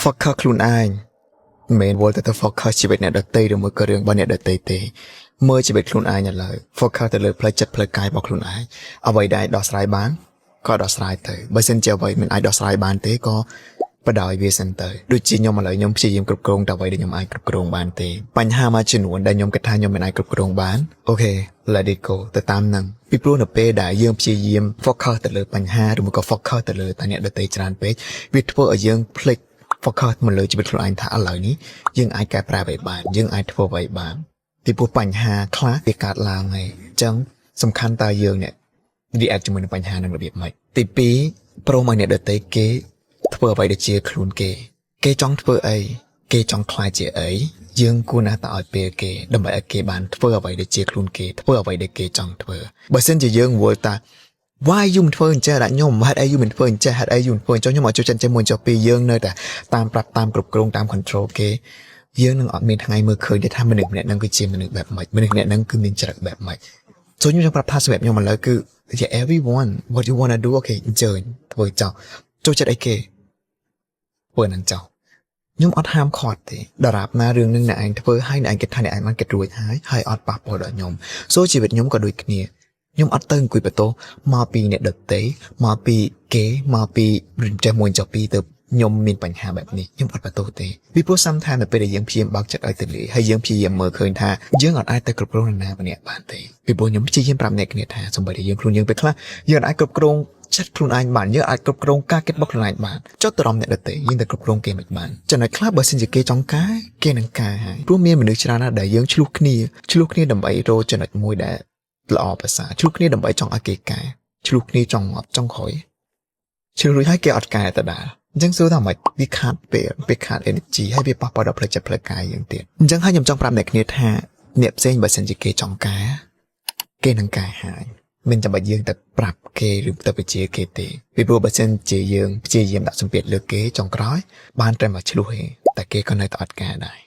focus ខ្លួនឯងមិនវល់តែ focus ជីវិតអ្នកដទៃឬមួយក៏រឿងរបស់អ្នកដទៃទេមើលជីវិតខ្លួនឯងឥឡូវ focus ទៅលើផ្លូវចិត្តផ្លូវកាយរបស់ខ្លួនឯងអ្វីដែលដោះស្រាយបានក៏ដោះស្រាយទៅបើសិនជាអ្វីមិនអាចដោះស្រាយបានទេក៏បដ ாய் វាសិនទៅដូចជាខ្ញុំឥឡូវខ្ញុំព្យាយាមគ្រប់គ្រងតែអ្វីដែលខ្ញុំអាចគ្រប់គ្រងបានទេបញ្ហាមួយចំនួនដែលខ្ញុំគិតថាខ្ញុំមិនអាចគ្រប់គ្រងបានអូខេ let it go ទៅតាមហ្នឹងពីព្រោះនៅពេលដែលយើងព្យាយាម focus ទៅលើបញ្ហាឬមួយក៏ focus ទៅលើតែអ្នកដទៃច្រើនពេកវាធ្វើឲ្យយើងភ្លេច focus មកលើជីវិតខ្លួនឯងថាឥឡូវនេះយើងអាចកែប្រែអ្វីបានយើងអាចធ្វើអ្វីបានពីព្រោះបញ្ហាខ្លះវាកើតឡើងហើយអញ្ចឹងសំខាន់តើយើងเนี่ย react ជាមួយនឹងបញ្ហានឹងរបៀបម៉េចទី2ព្រមឲ្យអ្នកដទៃគេធ្វើអ្វីដែលជាខ្លួនគេចង់ធ្វើអីគេចង់ខ្លាចជាអីយើងគួរណាស់តែឲ្យពេលគេដើម្បីឲ្យគេបានធ្វើអ្វីដែលជាខ្លួនគេធ្វើអ្វីដែលគេចង់ធ្វើបើសិនជាយើងវល់តា why you មិនធ្វើអញ្ចឹងដាក់ខ្ញុំហេតុអី you មិនធ្វើអញ្ចឹងហេតុអី you មិនធ្វើអញ្ចឹងខ្ញុំអត់ចូលចិត្តជាមួយចុះពីយើងនៅតែតាមប្រាប់តាមគ្រប់គ្រងតាម control គេយើងនឹងអត់មានថ្ងៃមើលឃើញទេថាមនុស្សម្នាក់ហ្នឹងគឺជាមនុស្សបែបម៉េចមនុស្សម្នាក់ហ្នឹងគឺមានចរិតបែបម៉េចចូលខ្ញុំចង់ប្រាប់ថាសម្រាប់ខ្ញុំឥឡូវគឺ everyone what you want to do okay អញ្ជើញធ្វើចោលចូលចិត្តអីគេធ្វើនឹងចោលខ្ញុំអត់ហាមឃាត់ទេដរាបណារឿងនឹងអ្នកឯងធ្វើឲ្យអ្នកឯងគិតថាអ្នកឯងបានគិតរួចហើយអត់ប៉ះពាល់ដល់ខ្ញុំសូជីវិតខ្ញុំក៏ដូចគ្នាខ្ញុំអត់ទៅអង្គុយបន្ទោមកពីអ្នកដទៃមកពីគេមកពីចេះមួយចុះពីទៅខ្ញុំមានបញ្ហាបែបនេះខ្ញុំអត់បន្ទោទេពីព្រោះ sometimes នៅពេលដែលយើងព្យាយាមបើកចិត្តឲ្យទៅលាហើយយើងព្យាយាមមើលឃើញថាយើងអត់អាចទៅគ្រប់គ្រងនរណាម្នាក់បានទេពីព្រោះខ្ញុំព្យាយាមប្រាប់អ្នកគ្នាថាសូម្បីតែយើងខ្លួនយើងពេលខ្លះយើងអាចគ្រប់គ្រងចិត្តខ្លួនឯងបានយើងអាចគ្រប់គ្រងការគិតរបស់ខ្លួនឯងបានចុះទៅរំអ្នកដទៃយើងទៅគ្រប់គ្រងគេមិនបានចំណុចខ្លះបើសិនជាគេចង់ការគេនឹងការហើយព្រោះមានមនុស្សច្រើនណាស់ដែលយើងឆ្លោះគ្នាដើម្បីរកចំណុចមួយដែលល្អប្រសើរឆ្លោះគ្នាដើម្បីចង់ឲ្យគេការឆ្លោះគ្នាចង់ងាប់ចង់ក្រោយឆ្លោះរួចហើយគេអត់ការទៅដែរអញ្ចឹងសួរថាម៉េចវាខាតពេលខាត energy ហើយវាប៉ះពាល់ដល់ផ្លូវចិត្តផ្លូវកាយយើងទៀតអញ្ចឹងហើយខ្ញុំចង់ប្រាប់អ្នកគ្នាថាអ្នកផ្សេងបើសិនជាគេចង់ការគេនឹងការហើយមិនចាំបាច់យើងទៅប្រាប់គេឬទៅបញ្ជាគេទេពីព្រោះបើសិនជាយើងព្យាយាមដាក់សម្ពាធលើគេចុងក្រោយបានតែមកឆ្លោះទេតែគេក៏នៅតែអត់ការដែរ